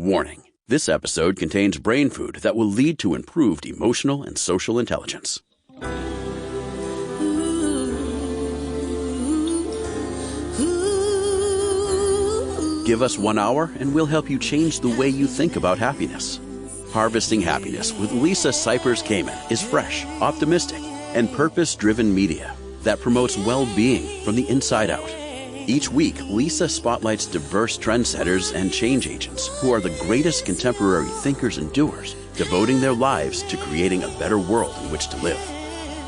Warning. This episode contains brain food that will lead to improved emotional and social intelligence. Give us 1 hour and we'll help you change the way you think about happiness. Harvesting Happiness with Lisa Cypers Kamen is fresh, optimistic, and purpose-driven media that promotes well-being from the inside out. Each week, Lisa spotlights diverse trendsetters and change agents who are the greatest contemporary thinkers and doers, devoting their lives to creating a better world in which to live.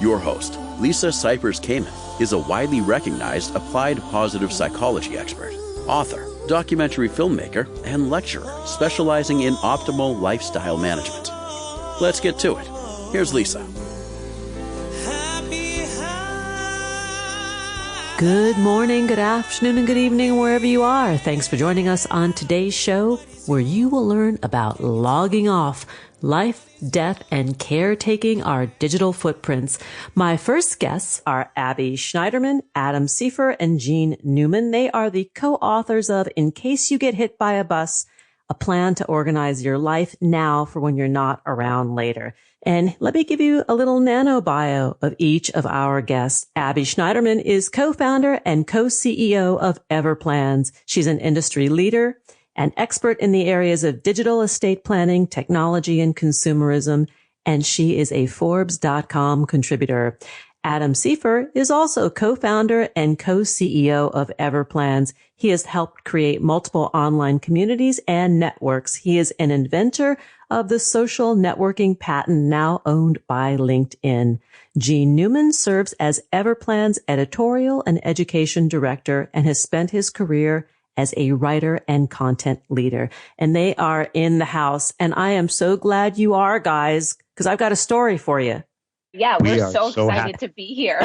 Your host, Lisa Cypers Kamen, is a widely recognized applied positive psychology expert, author, documentary filmmaker, and lecturer specializing in optimal lifestyle management. Let's get to it. Here's Lisa. Good morning, good afternoon, and good evening, wherever you are. Thanks for joining us on today's show, where you will learn about logging off, life, death, and caretaking our digital footprints. My first guests are Abbey Schneiderman, Adam Seifer, and Newman. They are the co-authors of In Case You Get Hit by a Bus, a plan to organize your life now for when you're not around later. And let me give you a little nano bio of each of our guests. Abbey Schneiderman is co-founder and co-CEO of Everplans. She's an industry leader, an expert in the areas of digital estate planning, technology, and consumerism, and she is a Forbes.com contributor. Adam Seifer is also co-founder and co-CEO of Everplans. He has helped create multiple online communities and networks. He is an inventor of the social networking patent now owned by LinkedIn. Newman serves as Everplans editorial and education director and has spent his career as a writer and content leader. And they are in the house. And I am so glad you are, guys, because I've got a story for you. Yeah, we're so excited to be here.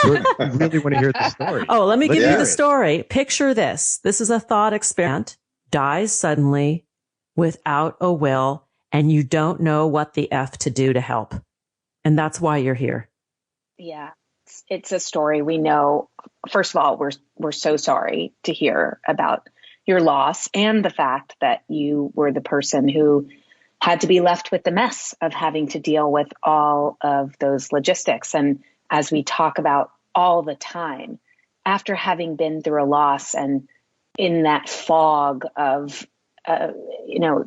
We really want to hear the story. Oh, let me give you the story. Picture this. This is a thought experiment. Dies suddenly without a will, and you don't know what the F to do to help. And that's why you're here. Yeah, it's a story we know. First of all, we're so sorry to hear about your loss and the fact that you were the person who had to be left with the mess of having to deal with all of those logistics. And as we talk about all the time, after having been through a loss and in that fog of,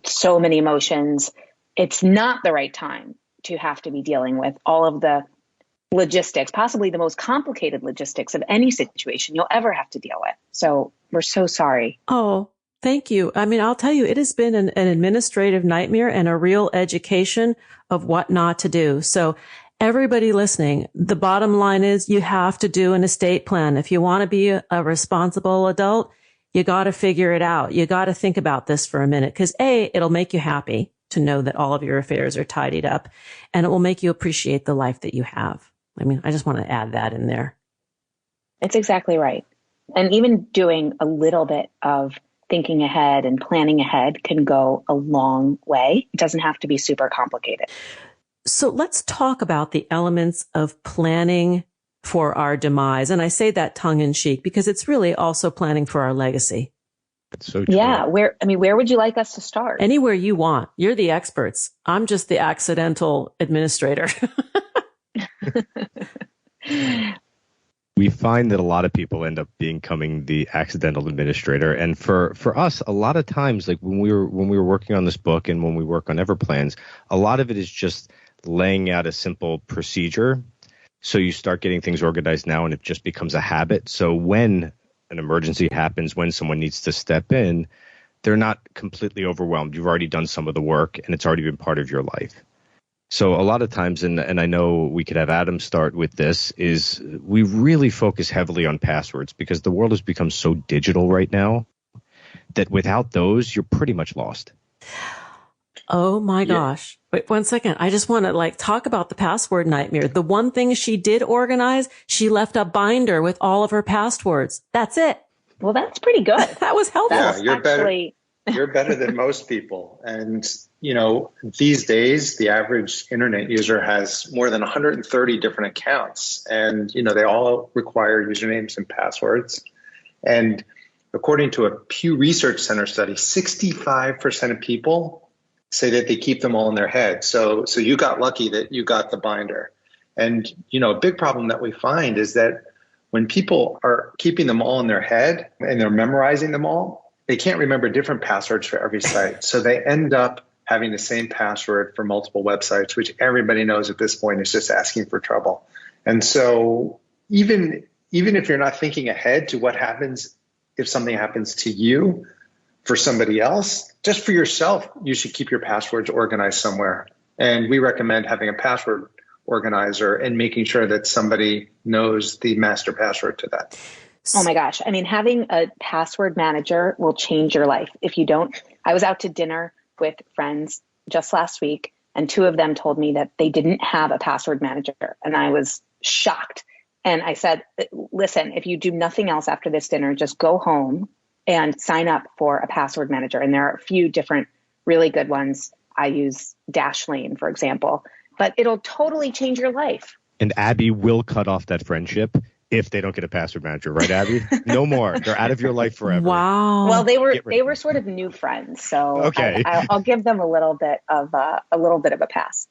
so many emotions, it's not the right time to have to be dealing with all of the logistics, possibly the most complicated logistics of any situation you'll ever have to deal with. So we're so sorry. Oh, thank you. I mean, I'll tell you, it has been an administrative nightmare and a real education of what not to do. So everybody listening, the bottom line is you have to do an estate plan. If you want to be a responsible adult, you got to figure it out. You got to think about this for a minute because it'll make you happy to know that all of your affairs are tidied up, and it will make you appreciate the life that you have. I mean, I just want to add that in there. It's exactly right. And even doing a little bit of thinking ahead and planning ahead can go a long way. It doesn't have to be super complicated. So let's talk about the elements of planning for our demise. And I say that tongue in cheek because it's really also planning for our legacy. It's so true. Yeah. Where would you like us to start? Anywhere you want. You're the experts. I'm just the accidental administrator. We find that a lot of people end up becoming the accidental administrator. And for us, a lot of times, like when we were working on this book and when we work on Everplans, a lot of it is just laying out a simple procedure. So you start getting things organized now and it just becomes a habit. So when an emergency happens, when someone needs to step in, they're not completely overwhelmed. You've already done some of the work and it's already been part of your life. So a lot of times, and I know we could have Adam start with this, is we really focus heavily on passwords because the world has become so digital right now that without those, you're pretty much lost. Oh my gosh. Wait 1 second. I just want to talk about the password nightmare. The one thing she did organize, she left a binder with all of her passwords. That's it. Well, that's pretty good. That was helpful. Yeah, you're better than most people. And, these days, the average internet user has more than 130 different accounts. And, they all require usernames and passwords. And according to a Pew Research Center study, 65% of people say that they keep them all in their head. So you got lucky that you got the binder. And, a big problem that we find is that when people are keeping them all in their head and they're memorizing them all, they can't remember different passwords for every site. So they end up having the same password for multiple websites, which everybody knows at this point is just asking for trouble. And so even if you're not thinking ahead to what happens if something happens to you for somebody else, just for yourself, you should keep your passwords organized somewhere. And we recommend having a password organizer and making sure that somebody knows the master password to that. Oh my gosh. I mean, having a password manager will change your life. If you don't, I was out to dinner with friends just last week, and two of them told me that they didn't have a password manager. And I was shocked. And I said, listen, if you do nothing else after this dinner, just go home and sign up for a password manager. And there are a few different really good ones. I use Dashlane, for example, but it'll totally change your life. And Abby will cut off that friendship if they don't get a password manager, right, Abby? No more. They're out of your life forever. Wow. Well, they were sort of new friends, so okay. I'll give them a little bit of a pass.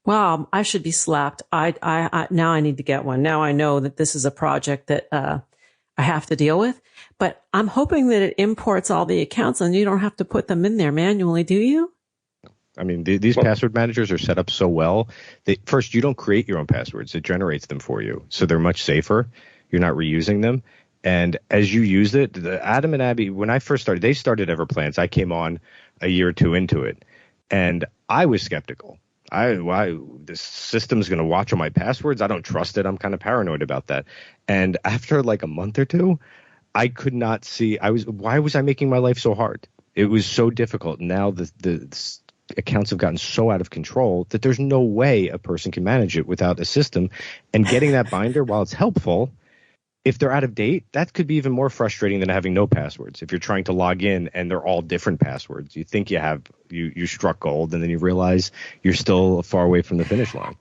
Wow, I should be slapped. I now I need to get one. Now I know that this is a project that I have to deal with, but I'm hoping that it imports all the accounts and you don't have to put them in there manually, do you? I mean, these password managers are set up so well that first, you don't create your own passwords. It generates them for you. So they're much safer. You're not reusing them. And as you use it, Adam and Abby, when I first started, they started Everplans. I came on a year or two into it, and I was skeptical. This system's going to watch all my passwords. I don't trust it. I'm kind of paranoid about that. And after like a month or two, I could not see. Why was I making my life so hard? It was so difficult. Now the accounts have gotten so out of control that there's no way a person can manage it without a system. And getting that binder, while it's helpful, if they're out of date, that could be even more frustrating than having no passwords. If you're trying to log in and they're all different passwords, you think you struck gold, and then you realize you're still far away from the finish line.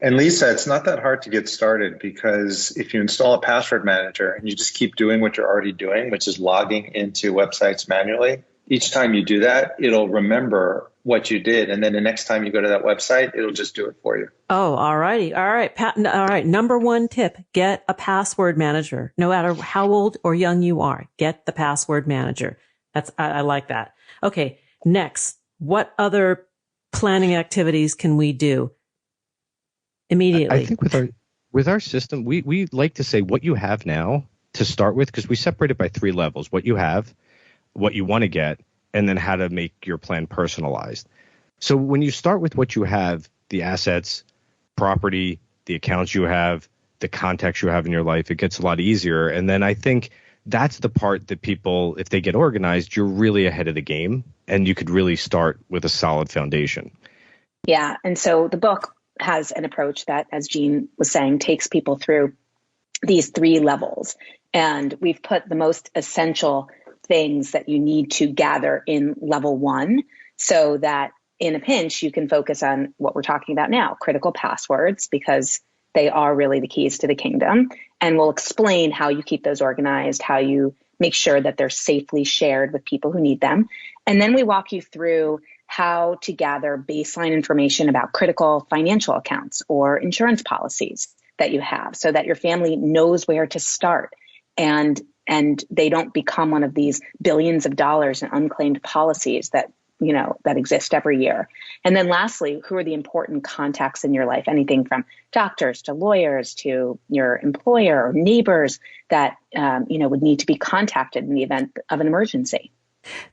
And Lisa, it's not that hard to get started, because if you install a password manager and you just keep doing what you're already doing, which is logging into websites manually, each time you do that, it'll remember what you did. And then the next time you go to that website, it'll just do it for you. Oh, all righty. All right. All right. Number one tip, get a password manager. No matter how old or young you are, get the password manager. I like that. Okay. Next, what other planning activities can we do immediately? I think with our system, we like to say what you have now to start with, because we separate it by 3 levels: what you have, what you want to get, and then how to make your plan personalized. So when you start with what you have, the assets, property, the accounts you have, the contacts you have in your life, it gets a lot easier. And then I think that's the part that people, if they get organized, you're really ahead of the game, and you could really start with a solid foundation. Yeah. And so the book has an approach that, as Jean was saying, takes people through these 3 levels. And we've put the most essential things that you need to gather in level 1, so that in a pinch, you can focus on what we're talking about now, critical passwords, because they are really the keys to the kingdom. And we'll explain how you keep those organized, how you make sure that they're safely shared with people who need them. And then we walk you through how to gather baseline information about critical financial accounts or insurance policies that you have, so that your family knows where to start, and they don't become one of these billions of dollars in unclaimed policies that exist every year. And then lastly, who are the important contacts in your life? Anything from doctors to lawyers to your employer or neighbors that, would need to be contacted in the event of an emergency.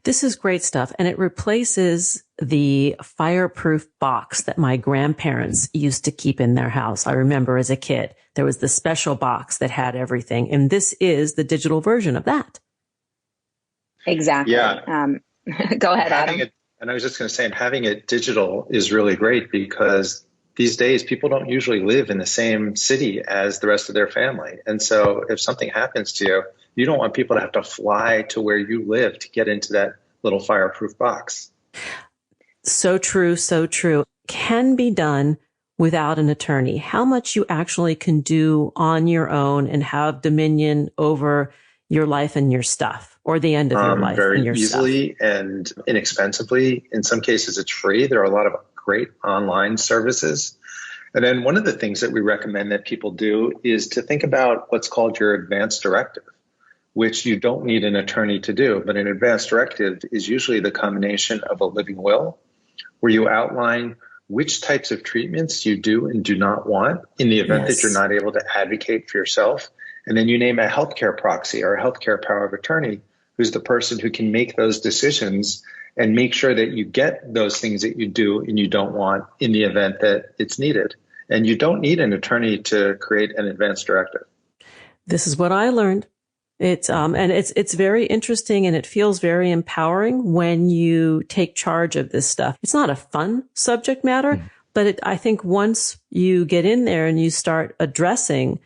This is great stuff. And it replaces the fireproof box that my grandparents used to keep in their house. I remember as a kid, there was the special box that had everything. And this is the digital version of that. Exactly. Yeah. Go ahead, Adam. And I was just going to say, having it digital is really great, because these days people don't usually live in the same city as the rest of their family. And so if something happens to you, you don't want people to have to fly to where you live to get into that little fireproof box. So true. So true. Can be done without an attorney. How much you actually can do on your own and have dominion over your life and your stuff, or the end of your life very and your easily stuff? And inexpensively. In some cases, it's free. There are a lot of great online services. And then one of the things that we recommend that people do is to think about what's called your advance directive, which you don't need an attorney to do. But an advance directive is usually the combination of a living will, where you outline which types of treatments you do and do not want in the event that you're not able to advocate for yourself. And then you name a healthcare proxy or a healthcare power of attorney, who's the person who can make those decisions and make sure that you get those things that you do and you don't want in the event that it's needed. And you don't need an attorney to create an advance directive. This is what I learned. It's very interesting, and it feels very empowering when you take charge of this stuff. It's not a fun subject matter, but I think once you get in there and you start addressing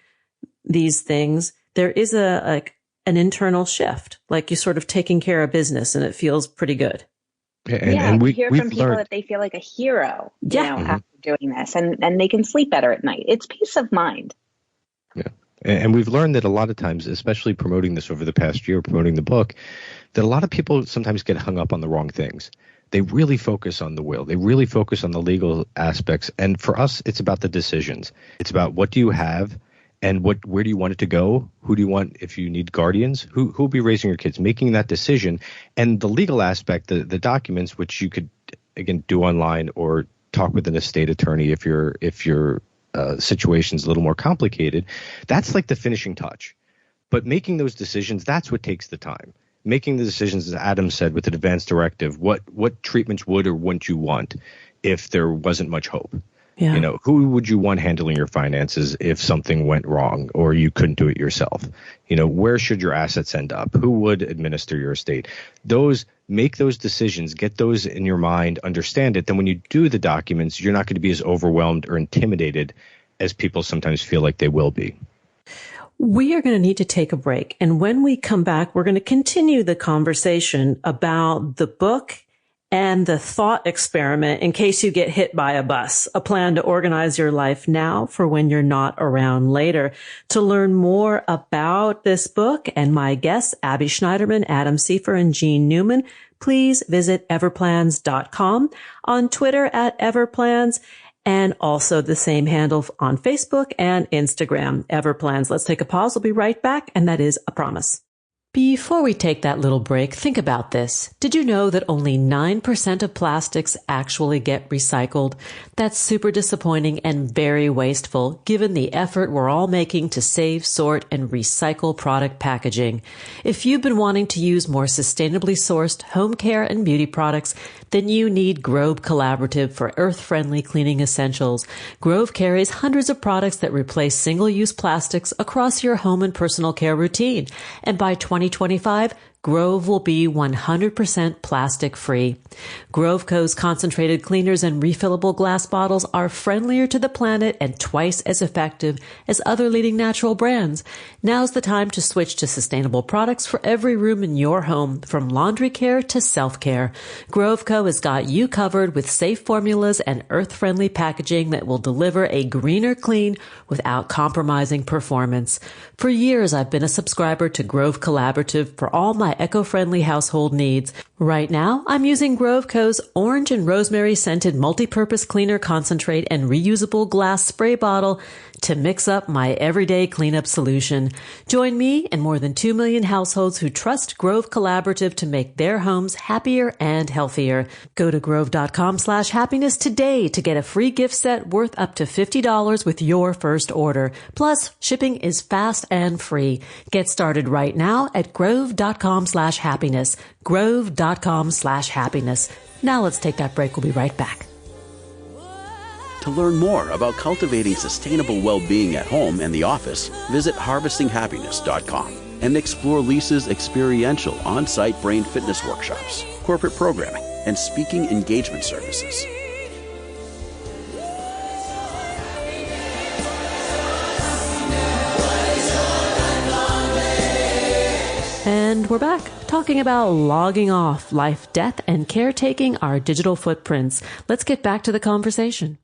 these things, there is an internal shift, like you're sort of taking care of business, and it feels pretty good. And we hear from people that they feel like a hero, after doing this, and they can sleep better at night. It's peace of mind. Yeah. And we've learned that a lot of times, especially promoting this over the past year, promoting the book, that a lot of people sometimes get hung up on the wrong things. They really focus on the will. They really focus on the legal aspects. And for us, it's about the decisions. It's about what do you have and where do you want it to go? Who do you want if you need guardians? Who will be raising your kids? Making that decision. And the legal aspect, the documents, which you could, again, do online or talk with an estate attorney if your situation's a little more complicated. That's like the finishing touch. But making those decisions, that's what takes the time. Making the decisions, as Adam said, with an advance directive, what treatments would or wouldn't you want if there wasn't much hope? Yeah. Who would you want handling your finances if something went wrong or you couldn't do it yourself? Where should your assets end up? Who would administer your estate? Make those decisions, get those in your mind, understand it. Then when you do the documents, you're not going to be as overwhelmed or intimidated as people sometimes feel like they will be. We are going to need to take a break. And when we come back, we're going to continue the conversation about the book and the thought experiment in case you get hit by a bus, a plan to organize your life now for when you're not around later. To learn more about this book and my guests, Abbey Schneiderman, Adam Seifer, and Jean Newman, please visit everplans.com, on Twitter @everplans, and also the same handle on Facebook and Instagram, Everplans. Let's take a pause. We'll be right back, and that is a promise. Before we take that little break, think about this. Did you know that only 9% of plastics actually get recycled? That's super disappointing and very wasteful, given the effort we're all making to save, sort, and recycle product packaging. If you've been wanting to use more sustainably sourced home care and beauty products, then you need Grove Collaborative for earth-friendly cleaning essentials. Grove carries hundreds of products that replace single-use plastics across your home and personal care routine. And by 2025, Grove will be 100% plastic free. Grove Co.'s concentrated cleaners and refillable glass bottles are friendlier to the planet and twice as effective as other leading natural brands. Now's the time to switch to sustainable products for every room in your home, from laundry care to self-care. Grove Co. has got you covered with safe formulas and earth-friendly packaging that will deliver a greener clean without compromising performance. For years, I've been a subscriber to Grove Collaborative for all my eco-friendly household needs. Right now, I'm using Grove Co.'s orange and rosemary scented multi-purpose cleaner concentrate and reusable glass spray bottle to mix up my everyday cleanup solution. Join me and more than 2 million households who trust Grove Collaborative to make their homes happier and healthier. Go to grove.com/happiness today to get a free gift set worth up to $50 with your first order. Plus, shipping is fast and free. Get started right now at grove.com/happiness. grove.com/happiness. Now let's take that break. We'll be right back. To learn more about cultivating sustainable well-being at home and the office, visit harvestinghappiness.com and explore Lisa's experiential on-site brain fitness workshops, corporate programming, and speaking engagement services. And we're back talking about logging off, life, death, and caretaking our digital footprints. Let's get back to the conversation.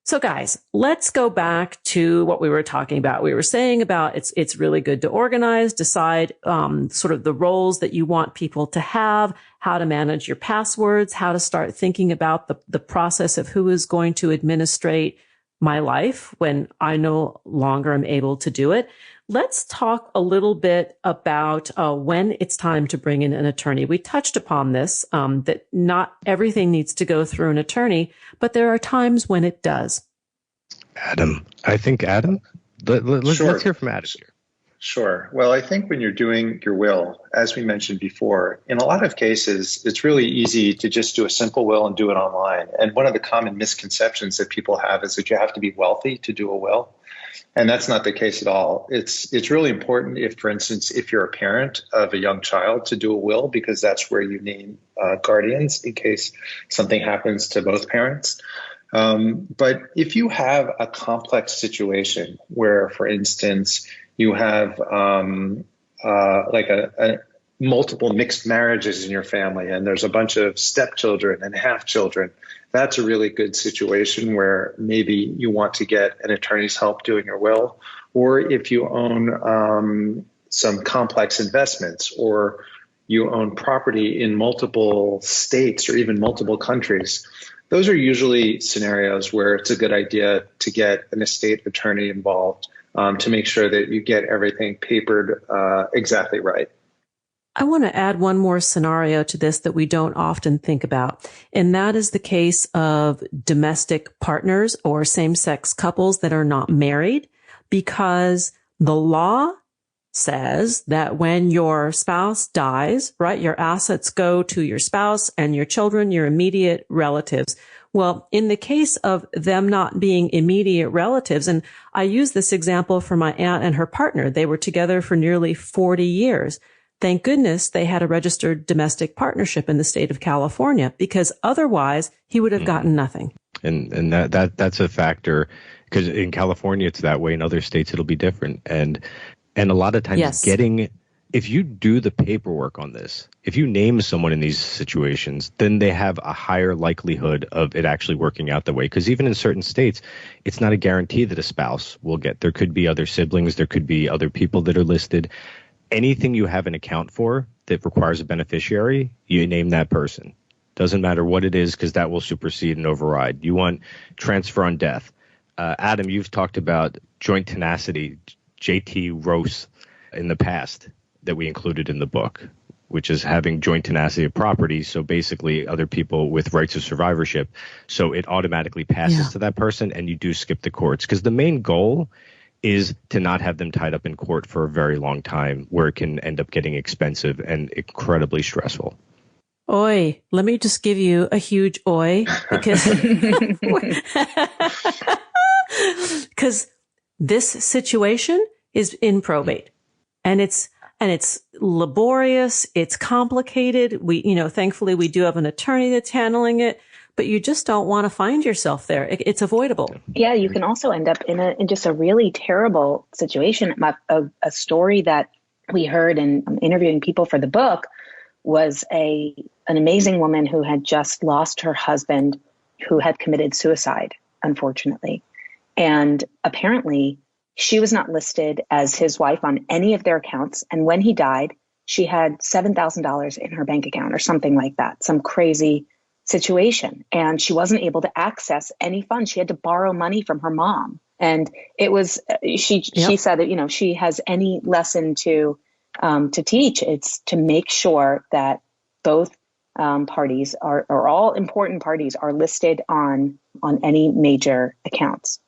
So guys, let's go back to what we were talking about. We were saying about it's really good to organize, decide sort of the roles that you want people to have, how to manage your passwords, how to start thinking about the process of who is going to administrate my life when I no longer am able to do it. Let's talk a little bit about when it's time to bring in an attorney. We touched upon this, that not everything needs to go through an attorney, but there are times when it does. Adam, let's hear from Adam here. Sure. Well, I think when you're doing your will, as we mentioned before, in a lot of cases, it's really easy to just do a simple will and do it online. And one of the common misconceptions that people have is that you have to be wealthy to do a will. And that's not the case at all. It's really important if, for instance, if you're a parent of a young child, to do a will, because that's where you name guardians in case something happens to both parents. But if you have a complex situation where, for instance, you have like a multiple mixed marriages in your family, and there's a bunch of stepchildren and half children, that's a really good situation where maybe you want to get an attorney's help doing your will. Or if you own some complex investments, or you own property in multiple states or even multiple countries, those are usually scenarios where it's a good idea to get an estate attorney involved to make sure that you get everything papered exactly right. I want to add one more scenario to this that we don't often think about, and that is the case of domestic partners or same-sex couples that are not married, because the law says that when your spouse dies, right, your assets go to your spouse and your children, your immediate relatives. Well, in the case of them not being immediate relatives, and I use this example for my aunt and her partner, they were together for nearly 40 years. Thank goodness they had a registered domestic partnership in the state of California, because otherwise he would have gotten nothing. And that's a factor, because in California it's that way. In other states it'll be different. And a lot of times if you do the paperwork on this, if you name someone in these situations, then they have a higher likelihood of it actually working out that way. Because even in certain states, it's not a guarantee that a spouse will get. There could be other siblings. There could be other people that are listed. Anything you have an account for that requires a beneficiary, you name that person. Doesn't matter what it is, because that will supersede and override. You want transfer on death. Adam, you've talked about joint tenacity, JT Rose, in the past that we included in the book, which is having joint tenacity of property. So basically other people with rights of survivorship. So it automatically passes to that person, and you do skip the courts, because the main goal is to not have them tied up in court for a very long time, where it can end up getting expensive and incredibly stressful. Oi, let me just give you a huge oi, because this situation is in probate, and it's laborious, it's complicated. Thankfully we do have an attorney that's handling it, but you just don't want to find yourself there. It's avoidable. Yeah, you can also end up in just a really terrible situation. A story that we heard in interviewing people for the book was an amazing woman who had just lost her husband, who had committed suicide, unfortunately. And apparently she was not listed as his wife on any of their accounts. And when he died, she had $7,000 in her bank account or something like that, some crazy situation. And she wasn't able to access any funds. She had to borrow money from her mom. And it was, she said that, if she has any lesson to teach, it's to make sure that both parties or all important parties are listed on any major accounts.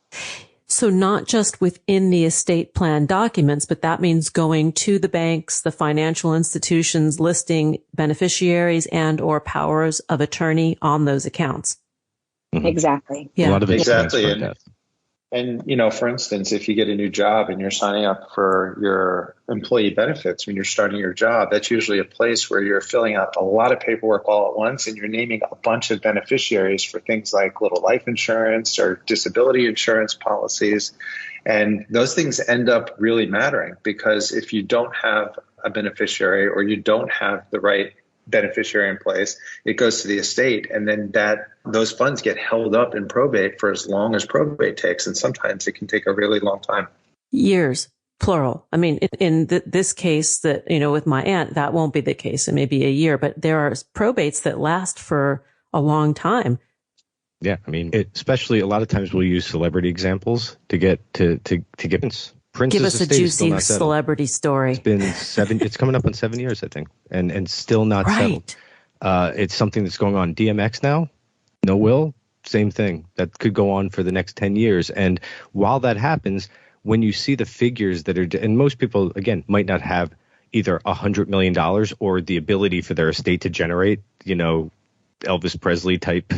So not just within the estate plan documents, but that means going to the banks, the financial institutions, listing beneficiaries and or powers of attorney on those accounts. Mm-hmm. Exactly. Yeah. A lot of exactly. And, for instance, if you get a new job and you're signing up for your employee benefits when you're starting your job, that's usually a place where you're filling out a lot of paperwork all at once, and you're naming a bunch of beneficiaries for things like little life insurance or disability insurance policies. And those things end up really mattering, because if you don't have a beneficiary or you don't have the right beneficiary in place. It goes to the estate, and then those funds get held up in probate for as long as probate takes, and sometimes it can take a really long time. Years, plural. I mean, in this case that, with my aunt, that won't be the case. It may be a year, but there are probates that last for a long time. Yeah, I mean, especially a lot of times we'll use celebrity examples to get Prince's Give us a juicy celebrity story. It's coming up on 7 years, I think, and still not settled. It's something that's going on. DMX now, no will, same thing. That could go on for the next 10 years. And while that happens, when you see the figures that are, and most people, again, might not have either $100 million or the ability for their estate to generate, Elvis Presley type,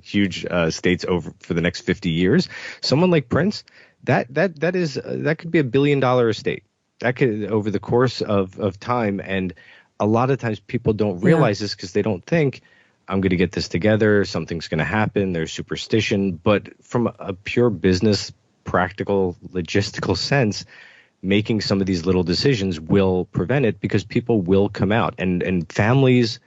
huge estates over for the next 50 years. Someone like Prince, that could be $1 billion estate. That could over the course of time. And a lot of times people don't realize this because they don't think I'm going to get this together. Something's going to happen. There's superstition. But from a pure business, practical, logistical sense, making some of these little decisions will prevent it because people will come out and families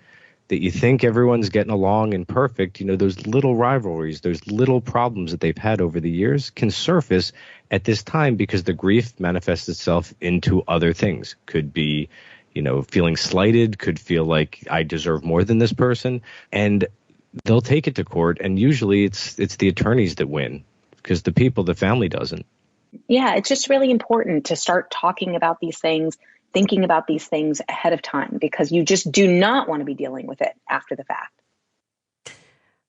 that you think everyone's getting along and perfect, those little rivalries, those little problems that they've had over the years can surface at this time because the grief manifests itself into other things. Could be, feeling slighted, could feel like I deserve more than this person. And they'll take it to court. And usually it's the attorneys that win because the family doesn't. Yeah, it's just really important to start talking about these things, thinking about these things ahead of time, because you just do not want to be dealing with it after the fact.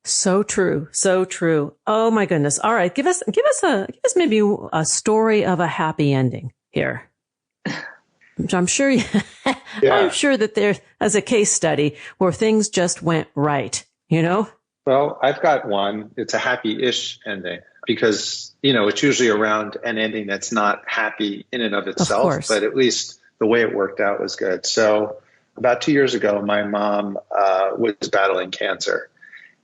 So true. So true. Oh my goodness. All right. Give us maybe a story of a happy ending here. I'm sure, I'm sure that there as a case study where things just went right, Well, I've got one. It's a happy-ish ending because, it's usually around an ending that's not happy in and of itself, but at least the way it worked out was good. So about 2 years ago, my mom was battling cancer.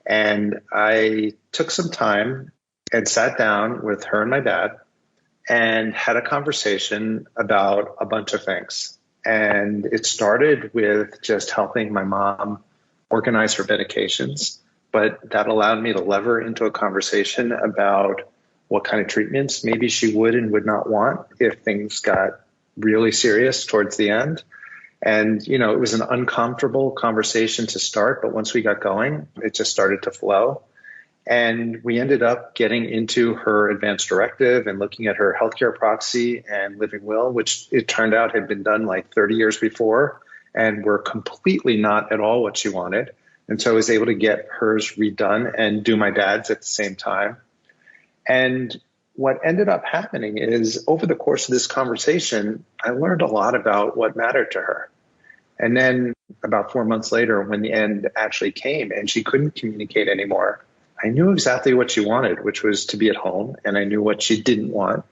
And I took some time and sat down with her and my dad and had a conversation about a bunch of things. And it started with just helping my mom organize her medications. But that allowed me to lever into a conversation about what kind of treatments maybe she would and would not want if things got really serious towards the end. And, it was an uncomfortable conversation to start, but once we got going, it just started to flow. And we ended up getting into her advance directive and looking at her healthcare proxy and living will, which it turned out had been done like 30 years before and were completely not at all what she wanted. And so I was able to get hers redone and do my dad's at the same time. And what ended up happening is over the course of this conversation, I learned a lot about what mattered to her. And then about 4 months later, when the end actually came and she couldn't communicate anymore, I knew exactly what she wanted, which was to be at home. And I knew what she didn't want.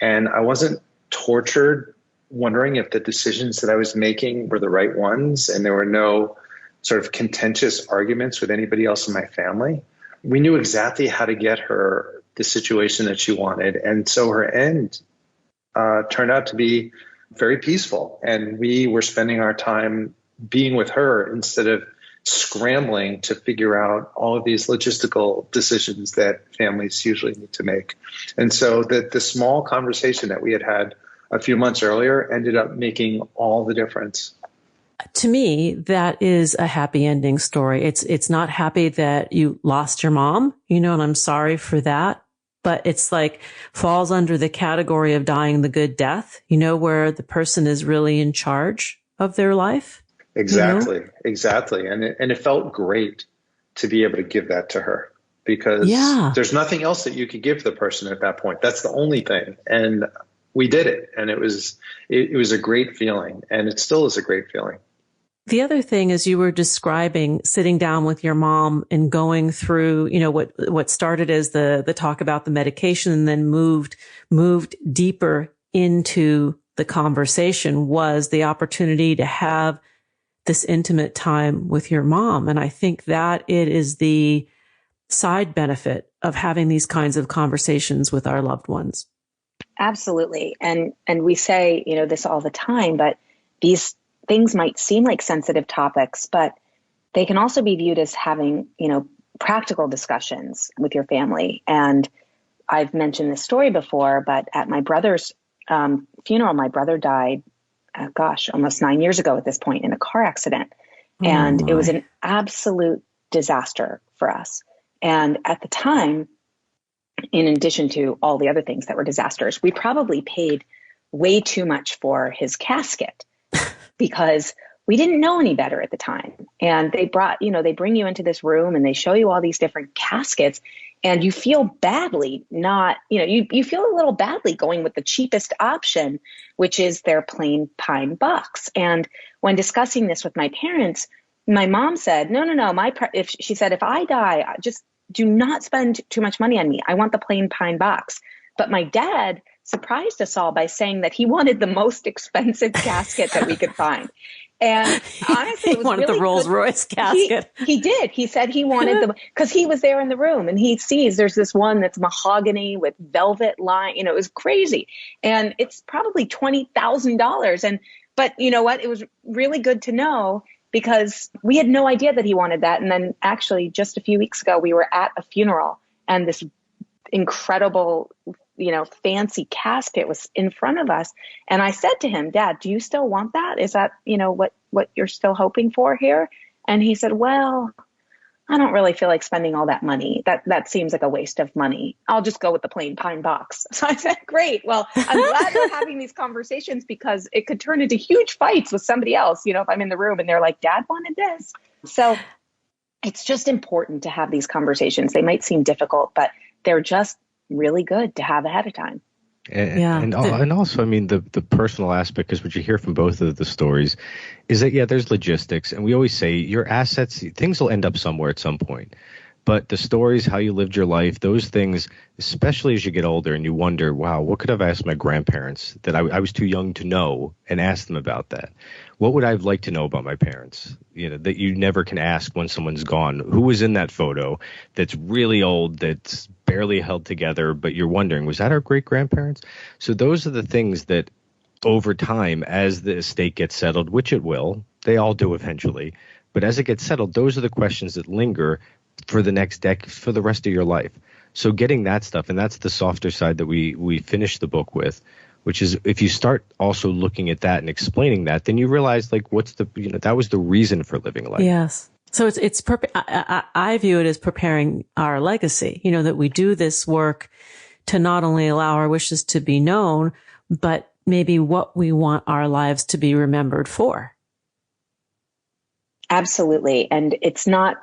And I wasn't tortured wondering if the decisions that I was making were the right ones. And there were no sort of contentious arguments with anybody else in my family. We knew exactly how to get her the situation that she wanted. And so her end turned out to be very peaceful. And we were spending our time being with her instead of scrambling to figure out all of these logistical decisions that families usually need to make. And so the small conversation that we had a few months earlier ended up making all the difference. To me, that is a happy ending story. It's not happy that you lost your mom, and I'm sorry for that. But it's like falls under the category of dying the good death, where the person is really in charge of their life. Exactly. And it felt great to be able to give that to her because there's nothing else that you could give the person at that point. That's the only thing. And we did it. And it was a great feeling. And it still is a great feeling. The other thing is you were describing sitting down with your mom and going through, what started as the talk about the medication and then moved deeper into the conversation was the opportunity to have this intimate time with your mom. And I think that it is the side benefit of having these kinds of conversations with our loved ones. Absolutely. And we say, this all the time, but things might seem like sensitive topics, but they can also be viewed as having, practical discussions with your family. And I've mentioned this story before, but at my brother's funeral, my brother died, almost 9 years ago at this point in a car accident. And it was an absolute disaster for us. And at the time, in addition to all the other things that were disasters, we probably paid way too much for his casket because we didn't know any better at the time. And they they bring you into this room and they show you all these different caskets, and you feel badly you feel a little badly going with the cheapest option, which is their plain pine box. And when discussing this with my parents, my mom said, no, she said, if I die, just do not spend too much money on me. I want the plain pine box. But my dad surprised us all by saying that he wanted the most expensive casket that we could find. And honestly, he wanted really the Rolls Royce casket. He did. He said he wanted because he was there in the room and he sees there's this one that's mahogany with velvet line. It was crazy. And it's probably $20,000. But you know what? It was really good to know because we had no idea that he wanted that. And then actually just a few weeks ago, we were at a funeral and this incredible, fancy casket was in front of us. And I said to him, Dad, do you still want that? Is that, what you're still hoping for here? And he said, well, I don't really feel like spending all that money. That seems like a waste of money. I'll just go with the plain pine box. So I said, great. Well, I'm glad we're having these conversations because it could turn into huge fights with somebody else. If I'm in the room and they're like, Dad wanted this. So it's just important to have these conversations. They might seem difficult, but they're just really good to have ahead of time. And also, the personal aspect, because what you hear from both of the stories is that, there's logistics. And we always say your assets, things will end up somewhere at some point. But the stories, how you lived your life, those things, especially as you get older and you wonder, wow, what could I have asked my grandparents that I was too young to know and ask them about that? What would I have liked to know about my parents, that you never can ask when someone's gone? Who was in that photo that's really old, that's barely held together, but you're wondering, was that our great-grandparents? So those are the things that over time, as the estate gets settled, which it will, they all do eventually, but as it gets settled, those are the questions that linger for the next decade, for the rest of your life. So getting that stuff, and that's the softer side that we finish the book with, which is if you start also looking at that and explaining that, then you realize what's that was the reason for living life. Yes. So it's I view it as preparing our legacy, that we do this work to not only allow our wishes to be known, but maybe what we want our lives to be remembered for. Absolutely. And it's not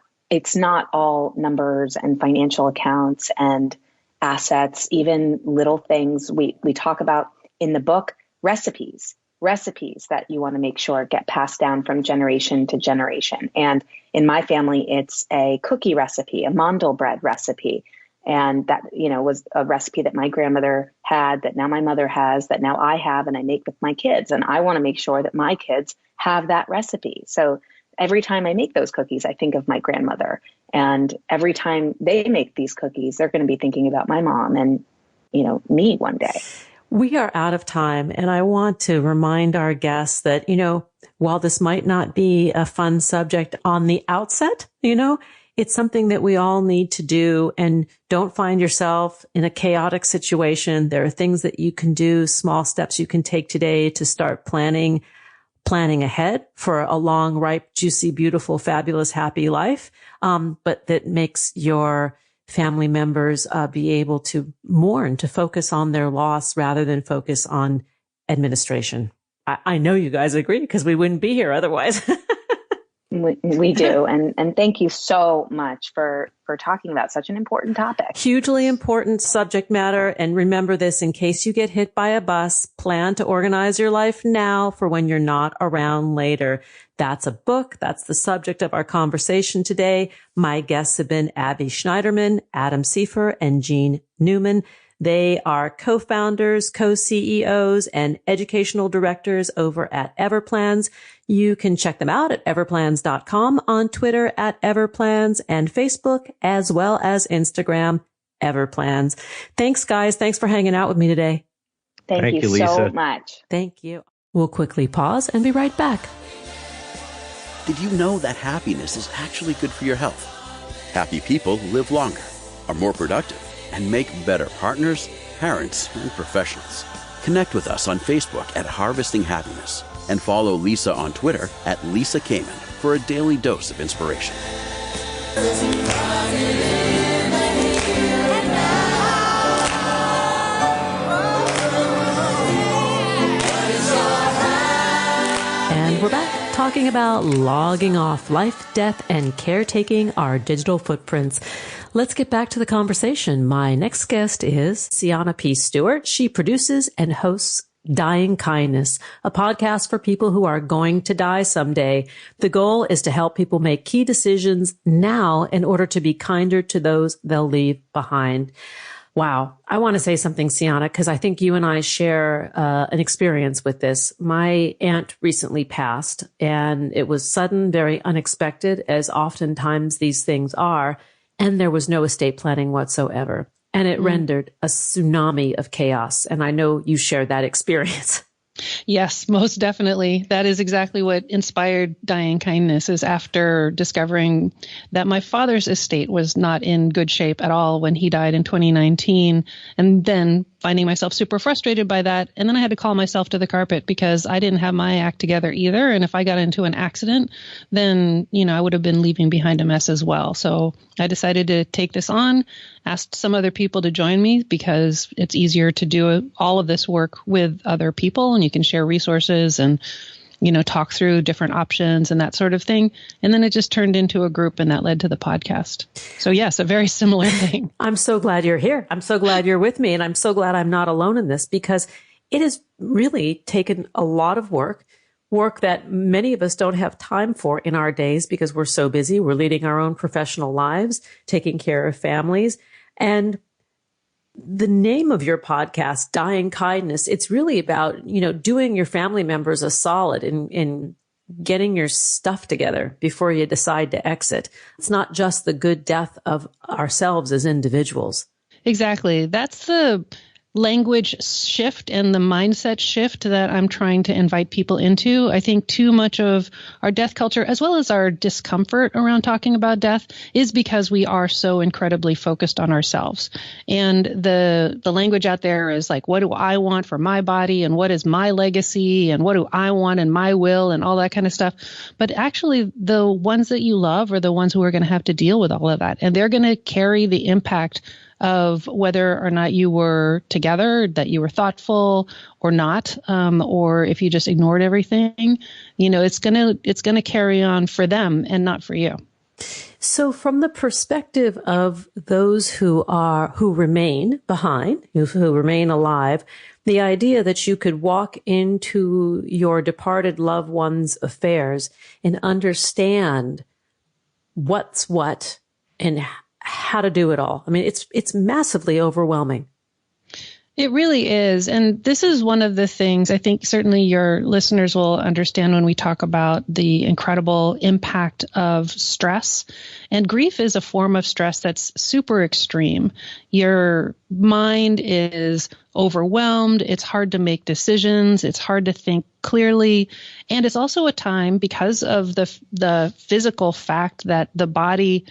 all numbers and financial accounts and assets, even little things. We talk about in the book, recipes that you want to make sure get passed down from generation to generation. And in my family, it's a cookie recipe, a mandel bread recipe. And that, was a recipe that my grandmother had, that now my mother has, that now I have, and I make with my kids. And I want to make sure that my kids have that recipe. So every time I make those cookies, I think of my grandmother. And every time they make these cookies, they're going to be thinking about my mom and, me one day. We are out of time. And I want to remind our guests that, while this might not be a fun subject on the outset, it's something that we all need to do. And don't find yourself in a chaotic situation. There are things that you can do, small steps you can take today to start planning ahead for a long, ripe, juicy, beautiful, fabulous, happy life. But that makes your family members be able to mourn, to focus on their loss rather than focus on administration. I know you guys agree because we wouldn't be here otherwise. We do. And thank you so much for talking about such an important topic. Hugely important subject matter. And remember this, in case you get hit by a bus, plan to organize your life now for when you're not around later. That's a book. That's the subject of our conversation today. My guests have been Abbey Schneiderman, Adam Seifer, and Jean Newman. They are co-founders, co-CEOs, and educational directors over at Everplans. You can check them out at everplans.com, on Twitter at Everplans, and Facebook, as well as Instagram, Everplans. Thanks, guys. Thanks for hanging out with me today. Thank you Lisa. so much. Thank you. We'll quickly pause and be right back. Did you know that happiness is actually good for your health? Happy people live longer, are more productive, and make better partners, parents, and professionals. Connect with us on Facebook at Harvesting Happiness and follow Lisa on Twitter at Lisa Kamen for a daily dose of inspiration. And we're back talking about logging off life, death, and caretaking our digital footprints. Let's get back to the conversation. My next guest is Cianna P. Stewart. She produces and hosts Dying Kindness, a podcast for people who are going to die someday. The goal is to help people make key decisions now in order to be kinder to those they'll leave behind. Wow. I want to say something, Cianna, because I think you and I share an experience with this. My aunt recently passed, and it was sudden, very unexpected, as oftentimes these things are, and there was no estate planning whatsoever. And it rendered a tsunami of chaos. And I know you shared that experience. Yes, most definitely. That is exactly what inspired Dying Kindness, is after discovering that my father's estate was not in good shape at all when he died in 2019. And then finding myself super frustrated by that. And then I had to call myself to the carpet because I didn't have my act together either. And if I got into an accident, then, I would have been leaving behind a mess as well. So I decided to take this on, asked some other people to join me because it's easier to do all of this work with other people, and you can share resources and, talk through different options and that sort of thing. And then it just turned into a group, and that led to the podcast. So yes, a very similar thing. I'm so glad you're here. I'm so glad you're with me. And I'm so glad I'm not alone in this, because it has really taken a lot of work that many of us don't have time for in our days because we're so busy. We're leading our own professional lives, taking care of families. And the name of your podcast, Dying Kindness, it's really about, doing your family members a solid in getting your stuff together before you decide to exit. It's not just the good death of ourselves as individuals. Exactly. That's the language shift and the mindset shift that I'm trying to invite people into. I think too much of our death culture, as well as our discomfort around talking about death, is because we are so incredibly focused on ourselves. And the language out there is like, what do I want for my body, and what is my legacy, and what do I want in my will, and all that kind of stuff. But actually, the ones that you love are the ones who are going to have to deal with all of that. And they're going to carry the impact of whether or not you were together, that you were thoughtful or not, or if you just ignored everything. It's gonna carry on for them and not for you. So from the perspective of those who remain behind, who remain alive, the idea that you could walk into your departed loved one's affairs and understand what's what and how to do it all. I mean, it's massively overwhelming. It really is. And this is one of the things I think certainly your listeners will understand when we talk about the incredible impact of stress. And grief is a form of stress that's super extreme. Your mind is overwhelmed. It's hard to make decisions. It's hard to think clearly. And it's also a time, because of the physical fact that the body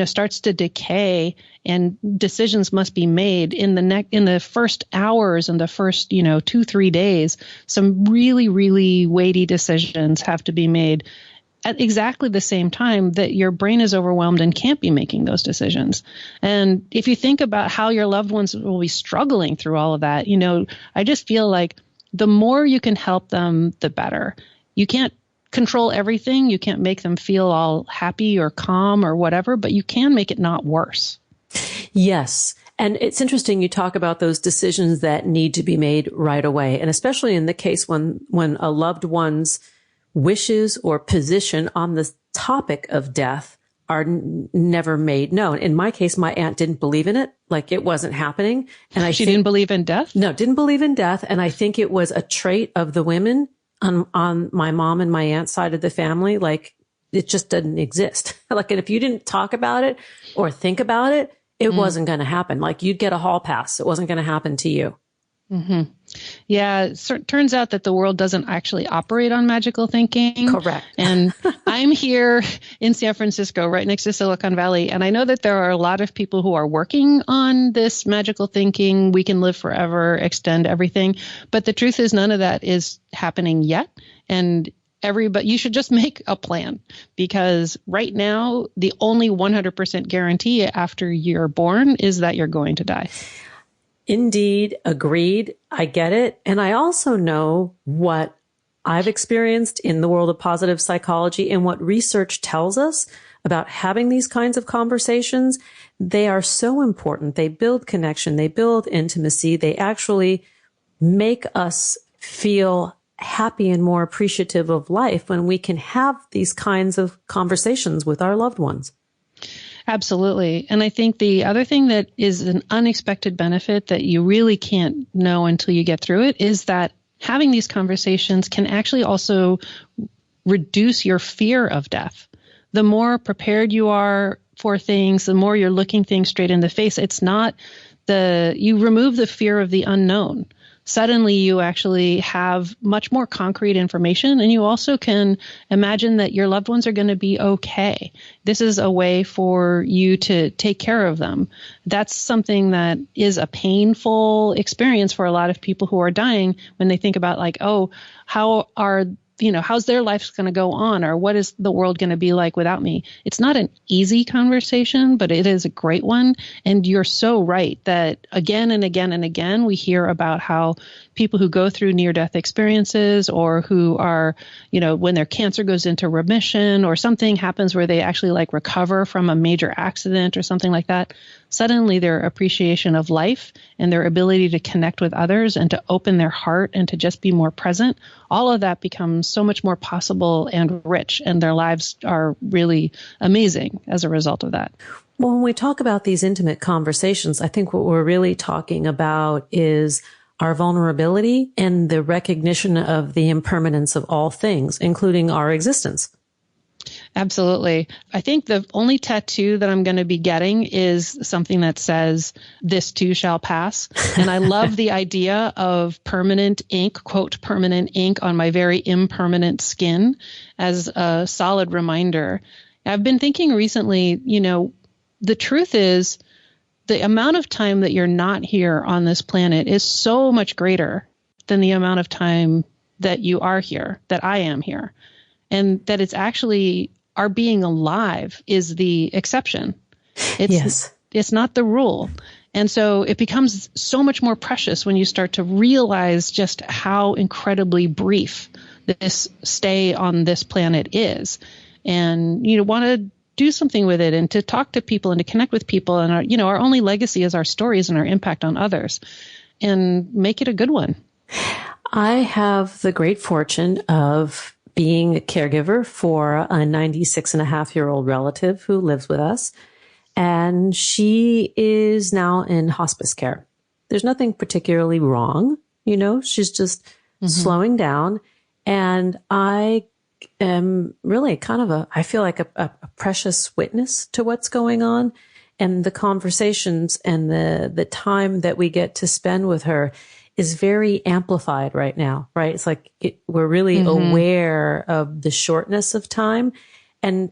starts to decay and decisions must be made in the first hours and the first, 2-3 days. Some really, really weighty decisions have to be made at exactly the same time that your brain is overwhelmed and can't be making those decisions. And if you think about how your loved ones will be struggling through all of that, I just feel like the more you can help them, the better. You can't control everything. You can't make them feel all happy or calm or whatever, but you can make it not worse. Yes. And it's interesting you talk about those decisions that need to be made right away. And especially in the case when a loved one's wishes or position on the topic of death are never made known. In my case, my aunt didn't believe in it. Like, it wasn't happening. And she didn't believe in death? No, didn't believe in death. And I think it was a trait of the women on my mom and my aunt's side of the family. Like, it just doesn't exist. Like, and if you didn't talk about it or think about it, it wasn't going to happen. Like, you'd get a hall pass. It wasn't going to happen to you. Mm-hmm. Yeah, it turns out that the world doesn't actually operate on magical thinking. Correct. And I'm here in San Francisco, right next to Silicon Valley. And I know that there are a lot of people who are working on this magical thinking, we can live forever, extend everything. But the truth is none of that is happening yet. And everybody, you should just make a plan, because right now, the only 100% guarantee after you're born is that you're going to die. Indeed. Agreed. I get it. And I also know what I've experienced in the world of positive psychology and what research tells us about having these kinds of conversations. They are so important. They build connection. They build intimacy. They actually make us feel happy and more appreciative of life when we can have these kinds of conversations with our loved ones. Absolutely. And I think the other thing that is an unexpected benefit that you really can't know until you get through it is that having these conversations can actually also reduce your fear of death. The more prepared you are for things, the more you're looking things straight in the face. It's not you remove the fear of the unknown. Suddenly you actually have much more concrete information, and you also can imagine that your loved ones are going to be okay. This is a way for you to take care of them. That's something that is a painful experience for a lot of people who are dying when they think about like, oh, how's their life going to go on, or what is the world going to be like without me? It's not an easy conversation, but it is a great one. And you're so right that again and again and again, we hear about how people who go through near-death experiences, or who are, when their cancer goes into remission or something happens where they actually like recover from a major accident or something like that, suddenly their appreciation of life and their ability to connect with others and to open their heart and to just be more present, all of that becomes so much more possible and rich, and their lives are really amazing as a result of that. Well, when we talk about these intimate conversations, I think what we're really talking about is our vulnerability and the recognition of the impermanence of all things, including our existence. Absolutely. I think the only tattoo that I'm going to be getting is something that says, "This too shall pass." And I love the idea of permanent ink, quote, permanent ink on my very impermanent skin as a solid reminder. I've been thinking recently, the truth is the amount of time that you're not here on this planet is so much greater than the amount of time that you are here, that I am here. And that it's actually our being alive is the exception. It's not the rule. And so it becomes so much more precious when you start to realize just how incredibly brief this stay on this planet is. And you want to do something with it and to talk to people and to connect with people. And our only legacy is our stories and our impact on others, and make it a good one. I have the great fortune of being a caregiver for a 96-and-a-half-year-old relative who lives with us. And she is now in hospice care. There's nothing particularly wrong. She's just slowing down. And I am really I feel like a precious witness to what's going on, and the conversations and the time that we get to spend with her is very amplified right now, right? It's like we're really aware of the shortness of time, and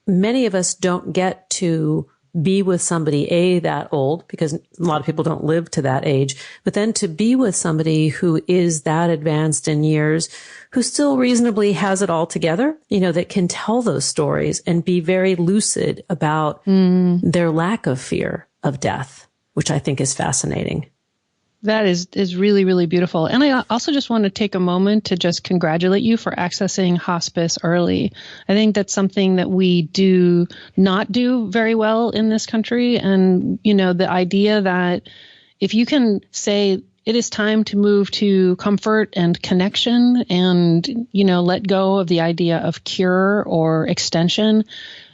many of us don't get to be with somebody, that old, because a lot of people don't live to that age, but then to be with somebody who is that advanced in years, who still reasonably has it all together, that can tell those stories and be very lucid about their lack of fear of death, which I think is fascinating. That is really, really beautiful. And I also just want to take a moment to just congratulate you for accessing hospice early. I think that's something that we do not do very well in this country. And, the idea that if you can say it is time to move to comfort and connection and, let go of the idea of cure or extension,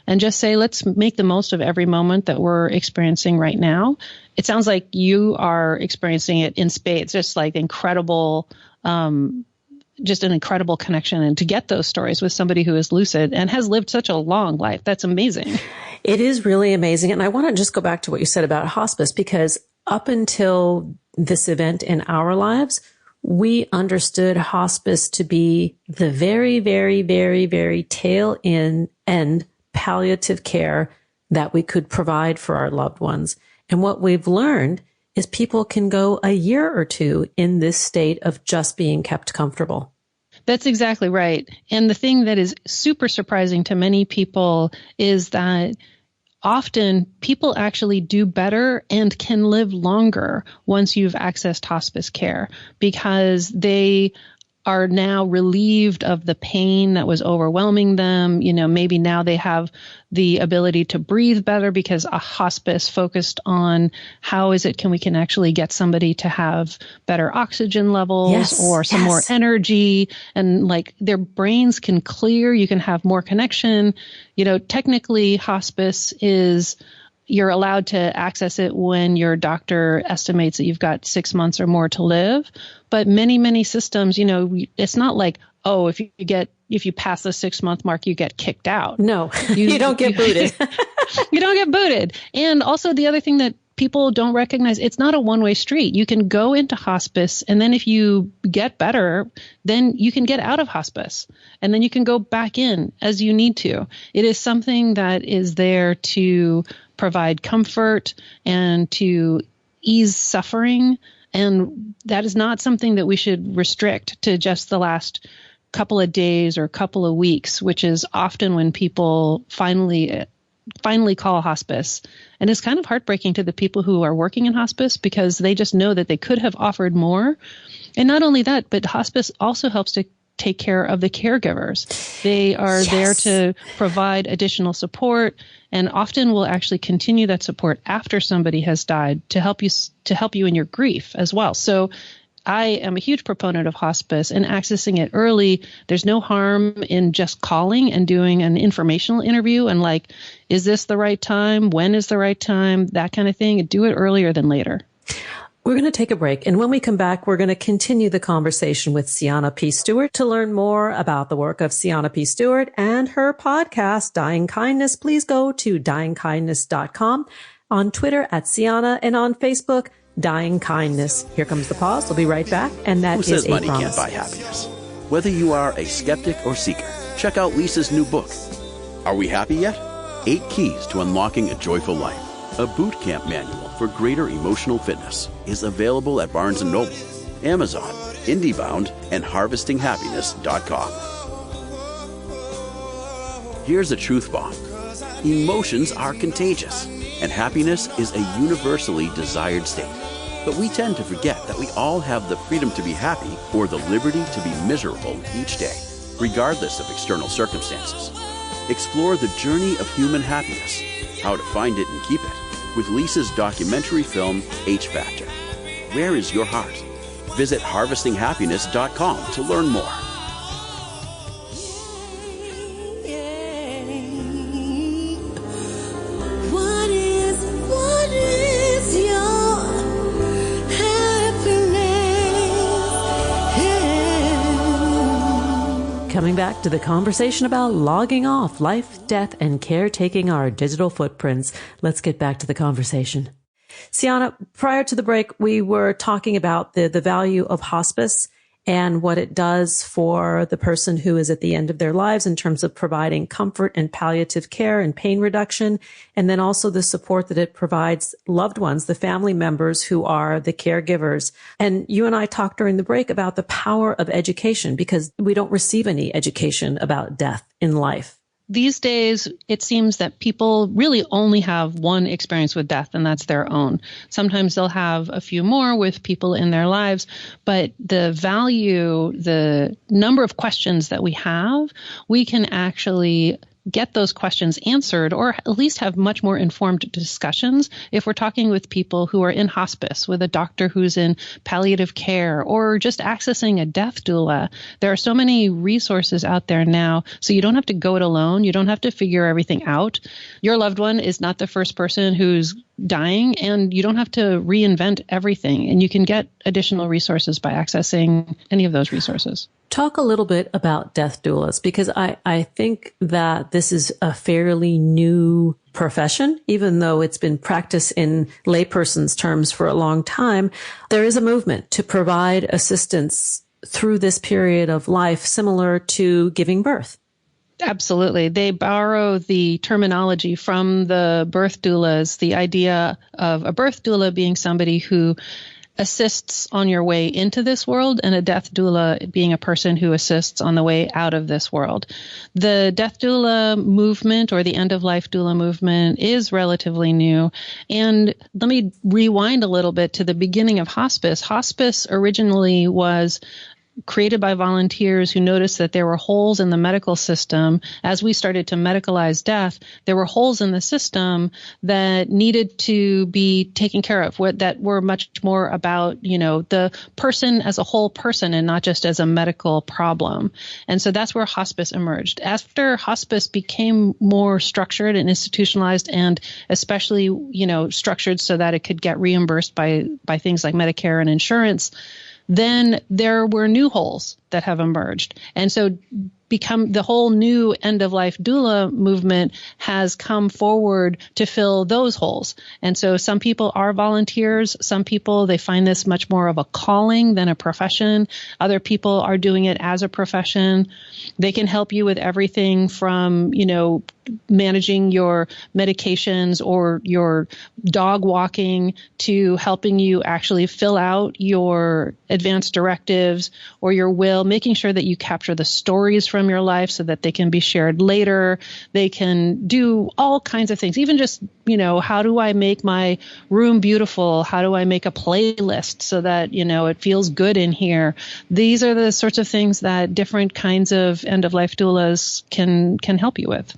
and just say, let's make the most of every moment that we're experiencing right now. It sounds like you are experiencing it in spades, just like incredible, just an incredible connection. And to get those stories with somebody who is lucid and has lived such a long life, that's amazing. It is really amazing. And I want to just go back to what you said about hospice, because up until this event in our lives, we understood hospice to be the very, very, very, very tail end palliative care that we could provide for our loved ones. And what we've learned is people can go a year or two in this state of just being kept comfortable. That's exactly right. And the thing that is super surprising to many people is that often people actually do better and can live longer once you've accessed hospice care, because they are now relieved of the pain that was overwhelming them. You know, maybe now they have the ability to breathe better because a hospice focused on can we actually get somebody to have better oxygen levels or some more energy, and like their brains can clear. You can have more connection. You know, technically hospice is, you're allowed to access it when your doctor estimates that you've got 6 months or more to live. But many, many systems, you know, it's not like, oh, if you pass the 6 month mark, you get kicked out. No, you don't get booted. You don't get booted. And also the other thing that people don't recognize, it's not a one-way street. You can go into hospice, and then if you get better, then you can get out of hospice, and then you can go back in as you need to. It is something that is there to provide comfort and to ease suffering. And that is not something that we should restrict to just the last couple of days or couple of weeks, which is often when people finally call hospice. And it's kind of heartbreaking to the people who are working in hospice, because they just know that they could have offered more. And not only that, but hospice also helps to take care of the caregivers. They are there to provide additional support, and often will actually continue that support after somebody has died to help you in your grief as well. So I am a huge proponent of hospice and accessing it early. There's no harm in just calling and doing an informational interview and like, is this the right time? When is the right time? That kind of thing. Do it earlier than later. We're going to take a break, and when we come back, we're going to continue the conversation with Cianna P. Stewart. To learn more about the work of Cianna P. Stewart and her podcast, Dying Kindness, please go to dyingkindness.com, on Twitter at Cianna, and on Facebook, Dying Kindness. Here comes the pause. We'll be right back, and that is a promise. Who says money can't buy happiness? Whether you are a skeptic or seeker, check out Lisa's new book. Are we happy yet? 8 Keys to Unlocking a Joyful Life. A boot camp manual for greater emotional fitness is available at Barnes & Noble, Amazon, IndieBound, and HarvestingHappiness.com. Here's a truth bomb. Emotions are contagious, and happiness is a universally desired state. But we tend to forget that we all have the freedom to be happy or the liberty to be miserable each day, regardless of external circumstances. Explore the journey of human happiness, how to find it and keep it, with Lisa's documentary film, H Factor. Where is your heart? Visit harvestinghappiness.com to learn more. What is your happiness? Coming back to the conversation about logging off life, death, and caretaking our digital footprints. Let's get back to the conversation. Cianna, prior to the break, we were talking about the value of hospice and what it does for the person who is at the end of their lives in terms of providing comfort and palliative care and pain reduction, and then also the support that it provides loved ones, the family members who are the caregivers. And you and I talked during the break about the power of education, because we don't receive any education about death in life. These days, it seems that people really only have one experience with death, and that's their own. Sometimes they'll have a few more with people in their lives, but the value, the number of questions that we have, we can actually get those questions answered, or at least have much more informed discussions if we're talking with people who are in hospice, with a doctor who's in palliative care, or just accessing a death doula. There are so many resources out there now, so you don't have to go it alone. You don't have to figure everything out. Your loved one is not the first person who's dying, and you don't have to reinvent everything, and you can get additional resources by accessing any of those resources. Talk a little bit about death doulas, because I think that this is a fairly new profession, even though it's been practiced in layperson's terms for a long time. There is a movement to provide assistance through this period of life, similar to giving birth. Absolutely. They borrow the terminology from the birth doulas, the idea of a birth doula being somebody who assists on your way into this world, and a death doula being a person who assists on the way out of this world. The death doula movement, or the end-of-life doula movement, is relatively new. And let me rewind a little bit to the beginning of hospice. Hospice originally was created by volunteers who noticed that there were holes in the medical system. As we started to medicalize death, there were holes in the system that needed to be taken care of, that were much more about, the person as a whole person and not just as a medical problem. And so that's where hospice emerged. After hospice became more structured and institutionalized, and especially, structured so that it could get reimbursed by things like Medicare and insurance, then there were new holes that have emerged. And so the whole new end-of-life doula movement has come forward to fill those holes. And so some people are volunteers. Some people, they find this much more of a calling than a profession. Other people are doing it as a profession. They can help you with everything from, managing your medications or your dog walking to helping you actually fill out your advance directives or your will, making sure that you capture the stories from your life so that they can be shared later. They can do all kinds of things, even just, how do I make my room beautiful? How do I make a playlist so that, it feels good in here? These are the sorts of things that different kinds of end-of-life doulas can help you with.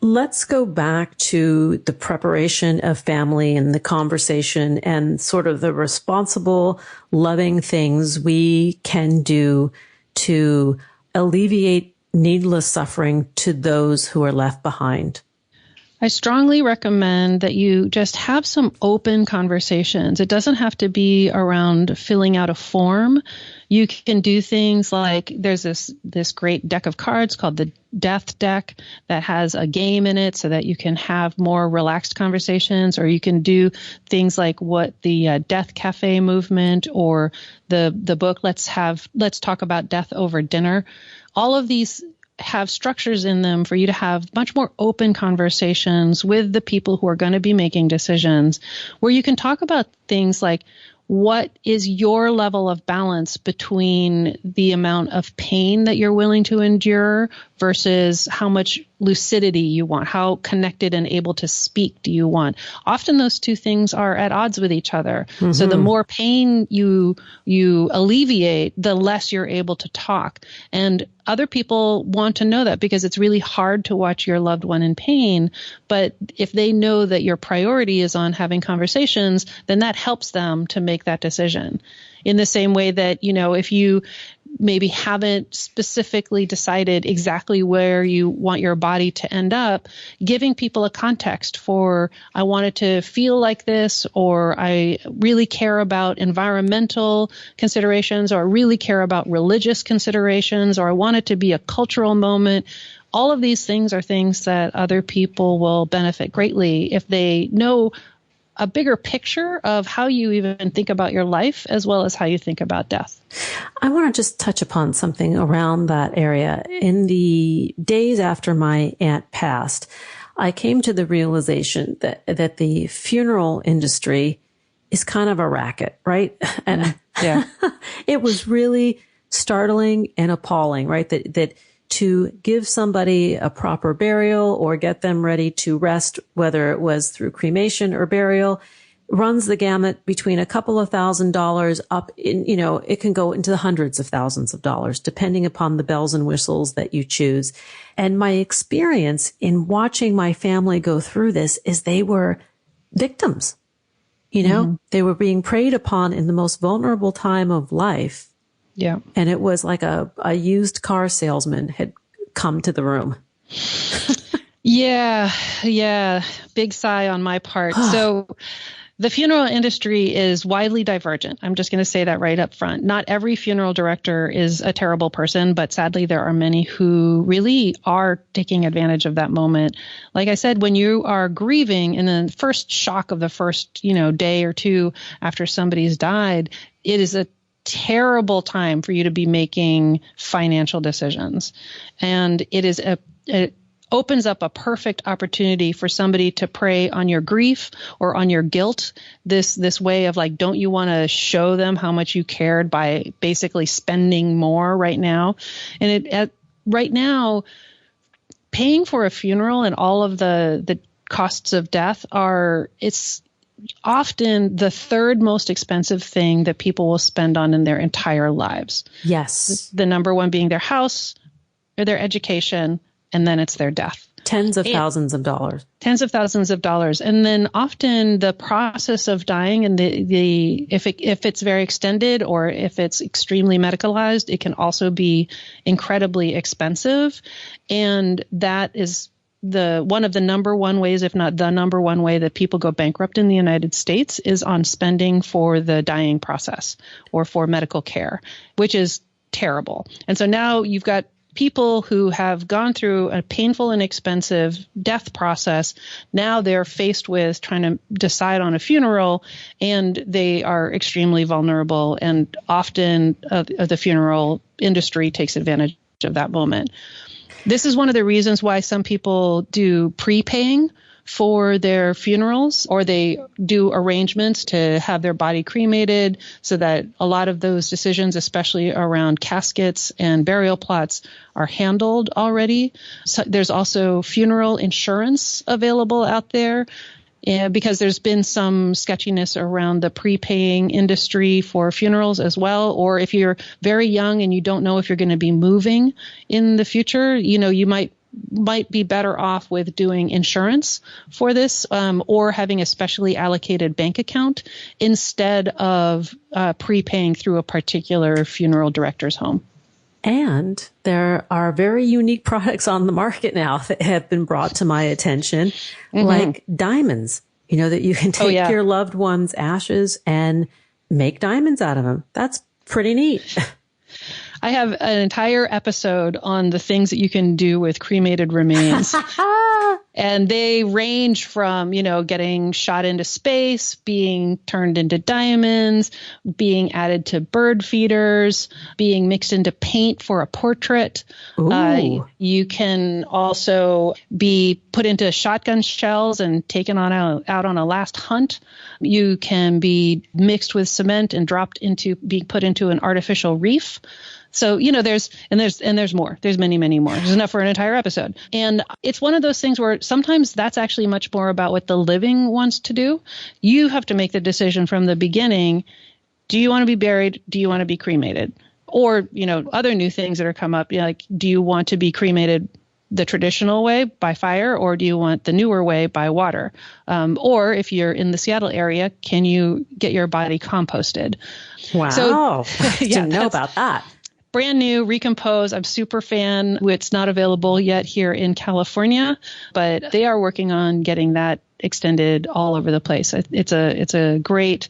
Let's go back to the preparation of family and the conversation and sort of the responsible, loving things we can do to alleviate needless suffering to those who are left behind. I strongly recommend that you just have some open conversations. It doesn't have to be around filling out a form. You can do things like there's this great deck of cards called the Death Deck that has a game in it so that you can have more relaxed conversations, or you can do things like what the Death Cafe movement or the book Let's Talk About Death Over Dinner. All of these have structures in them for you to have much more open conversations with the people who are going to be making decisions, where you can talk about things like, what is your level of balance between the amount of pain that you're willing to endure versus how much lucidity you want? How connected and able to speak do you want? Often those two things are at odds with each other. Mm-hmm. So the more pain you alleviate, the less you're able to talk. And other people want to know that because it's really hard to watch your loved one in pain. But if they know that your priority is on having conversations, then that helps them to make that decision. In the same way that, if you maybe haven't specifically decided exactly where you want your body to end up, giving people a context for, I want it to feel like this, or I really care about environmental considerations, or I really care about religious considerations, or I want it to be a cultural moment. All of these things are things that other people will benefit greatly if they know a bigger picture of how you even think about your life as well as how you think about death. I want to just touch upon something around that area. In the days after my aunt passed, I came to the realization that the funeral industry is kind of a racket, right? And yeah, it was really startling and appalling, right? That to give somebody a proper burial or get them ready to rest, whether it was through cremation or burial, runs the gamut between a couple of $1,000s up in, it can go into the hundreds of thousands of dollars, depending upon the bells and whistles that you choose. And my experience in watching my family go through this is they were victims. Mm-hmm. They were being preyed upon in the most vulnerable time of life. Yeah. And it was like a used car salesman had come to the room. Yeah. Big sigh on my part. So The funeral industry is widely divergent. I'm just going to say that right up front. Not every funeral director is a terrible person, but sadly there are many who really are taking advantage of that moment. Like I said, when you are grieving in the first shock of the first, day or two after somebody's died, it is a terrible time for you to be making financial decisions. And it opens up a perfect opportunity for somebody to prey on your grief or on your guilt. This way of like, don't you want to show them how much you cared by basically spending more right now? And right now, paying for a funeral and all of the costs of death it's often the third most expensive thing that people will spend on in their entire lives. Yes. The number one being their house or their education, and then it's their death. Tens of thousands of dollars. Tens of thousands of dollars. And then often the process of dying and if it's very extended or if it's extremely medicalized, it can also be incredibly expensive. And that is one of the number one ways, if not the number one way that people go bankrupt in the United States is on spending for the dying process or for medical care, which is terrible. And so now you've got people who have gone through a painful and expensive death process. Now they're faced with trying to decide on a funeral, and they are extremely vulnerable. And often the funeral industry takes advantage of that moment. This is one of the reasons why some people do prepaying for their funerals, or they do arrangements to have their body cremated so that a lot of those decisions, especially around caskets and burial plots, are handled already. So there's also funeral insurance available out there. Because there's been some sketchiness around the prepaying industry for funerals as well. Or if you're very young and you don't know if you're going to be moving in the future, you might be better off with doing insurance for this, or having a specially allocated bank account instead of prepaying through a particular funeral director's home. And there are very unique products on the market now that have been brought to my attention, like diamonds, that you can take your loved one's ashes and make diamonds out of them. That's pretty neat. I have an entire episode on the things that you can do with cremated remains. And they range from, getting shot into space, being turned into diamonds, being added to bird feeders, being mixed into paint for a portrait. You can also be put into shotgun shells and taken out on a last hunt. You can be mixed with cement and being put into an artificial reef. So, there's more. There's many, many more. There's enough for an entire episode. And it's one of those things where sometimes that's actually much more about what the living wants to do. You have to make the decision from the beginning. Do you want to be buried? Do you want to be cremated? Or, other new things that are come up, like, do you want to be cremated the traditional way by fire, or do you want the newer way by water? Or if you're in the Seattle area, can you get your body composted? Wow. So, didn't know about that. Brand new, Recompose. I'm super fan. It's not available yet here in California, but they are working on getting that extended all over the place. It's a great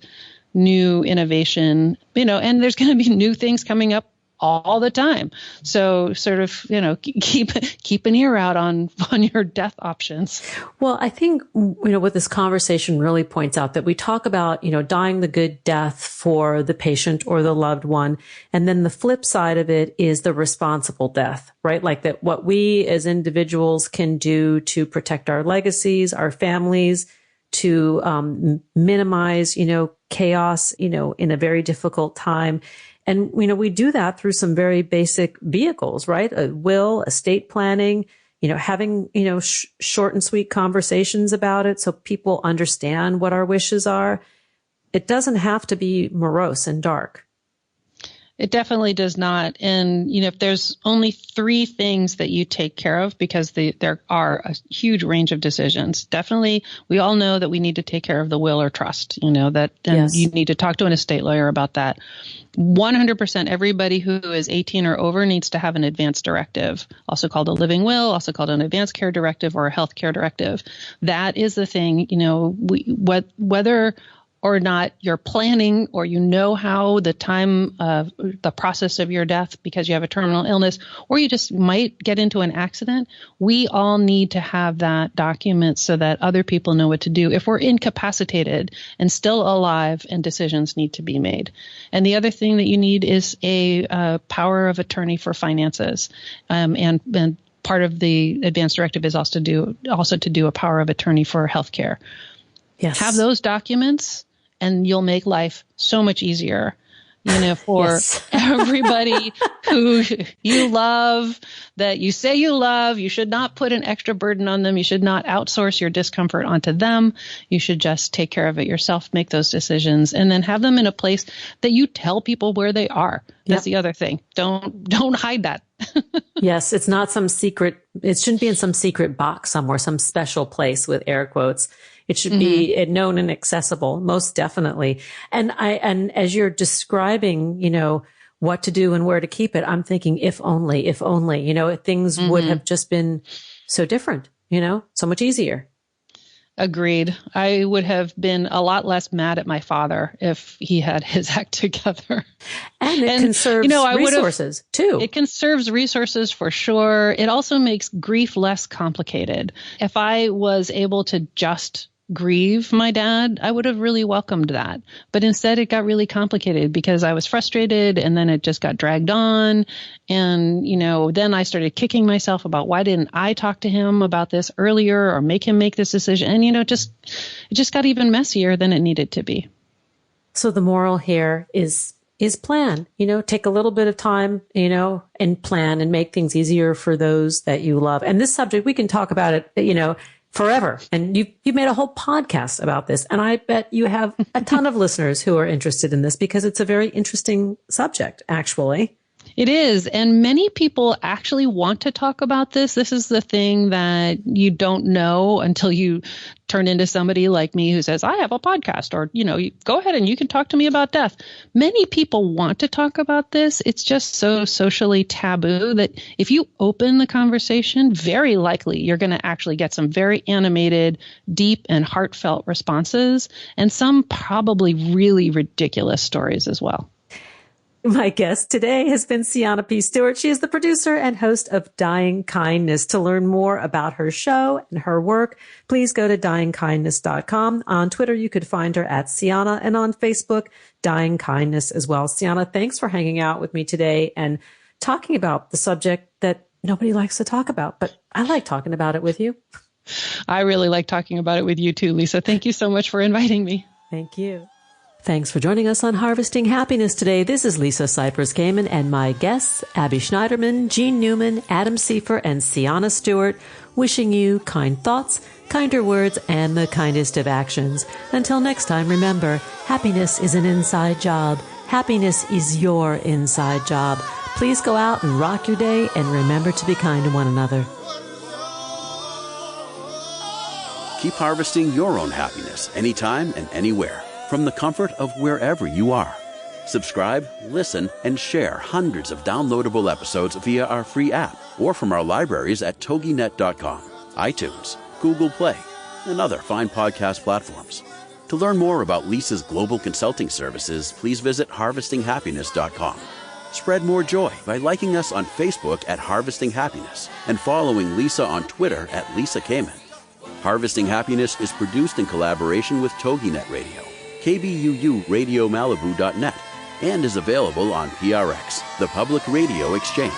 new innovation, and there's going to be new things coming up all the time. So sort of, keep an ear out on your death options. Well, I think, what this conversation really points out, that we talk about, dying the good death for the patient or the loved one. And then the flip side of it is the responsible death, right? Like that what we as individuals can do to protect our legacies, our families, to minimize, chaos, in a very difficult time. And, we do that through some very basic vehicles, right? A will, estate planning, having, short and sweet conversations about it so people understand what our wishes are. It doesn't have to be morose and dark. It definitely does not. And, if there's only 3 things that you take care of, because there are a huge range of decisions, definitely we all know that we need to take care of the will or trust, that Yes. you need to talk to an estate lawyer about that. 100% everybody who is 18 or over needs to have an advance directive, also called a living will, also called an advance care directive or a health care directive. That is the thing, whether or not you're planning or how the time of the process of your death because you have a terminal illness, or you just might get into an accident, we all need to have that document so that other people know what to do if we're incapacitated and still alive and decisions need to be made. And the other thing that you need is a power of attorney for finances. And part of the advance directive is also to do a power of attorney for healthcare. Yes. Have those documents, and you'll make life so much easier, for Yes. everybody who you love, that you say you love. You should not put an extra burden on them. You should not outsource your discomfort onto them. You should just take care of it yourself, make those decisions, and then have them in a place that you tell people where they are. That's the other thing. Don't hide that. Yes, it's not some secret. It shouldn't be in some secret box somewhere, some special place with air quotes. It should be known and accessible, most definitely. And as you're describing, what to do and where to keep it, I'm thinking, if only, things would have just been so different, so much easier. Agreed. I would have been a lot less mad at my father if he had his act together. And it conserves resources too. It conserves resources for sure. It also makes grief less complicated. If I was able to just grieve my dad, I would have really welcomed that. But instead it got really complicated because I was frustrated, and then it just got dragged on. And, then I started kicking myself about why didn't I talk to him about this earlier or make him make this decision? And, it just got even messier than it needed to be. So the moral here is plan, take a little bit of time, and plan and make things easier for those that you love. And this subject, we can talk about it, forever. And you've made a whole podcast about this. And I bet you have a ton of listeners who are interested in this because it's a very interesting subject, actually. It is. And many people actually want to talk about this. This is the thing that you don't know until you turn into somebody like me who says, I have a podcast, or, you go ahead and you can talk to me about death. Many people want to talk about this. It's just so socially taboo that if you open the conversation, very likely you're going to actually get some very animated, deep and heartfelt responses, and some probably really ridiculous stories as well. My guest today has been Cianna P. Stewart. She is the producer and host of Dying Kindness. To learn more about her show and her work, please go to dyingkindness.com. On Twitter, you could find her at Cianna, and on Facebook, Dying Kindness as well. Cianna, thanks for hanging out with me today and talking about the subject that nobody likes to talk about, but I like talking about it with you. I really like talking about it with you too, Lisa. Thank you so much for inviting me. Thank you. Thanks for joining us on Harvesting Happiness today. This is Lisa Cypers Kamen, and my guests, Abbey Schneiderman, Jean Newman, Adam Seifer, and Cianna Stewart, wishing you kind thoughts, kinder words, and the kindest of actions. Until next time, remember, happiness is an inside job. Happiness is your inside job. Please go out and rock your day, and remember to be kind to one another. Keep harvesting your own happiness anytime and anywhere, from the comfort of wherever you are. Subscribe, listen, and share hundreds of downloadable episodes via our free app or from our libraries at toginet.com, iTunes, Google Play, and other fine podcast platforms. To learn more about Lisa's global consulting services, please visit harvestinghappiness.com. Spread more joy by liking us on Facebook at Harvesting Happiness and following Lisa on Twitter at Lisa Kamen. Harvesting Happiness is produced in collaboration with TogiNet Radio, KBUU Radio Malibu.net, and is available on PRX, the Public Radio Exchange.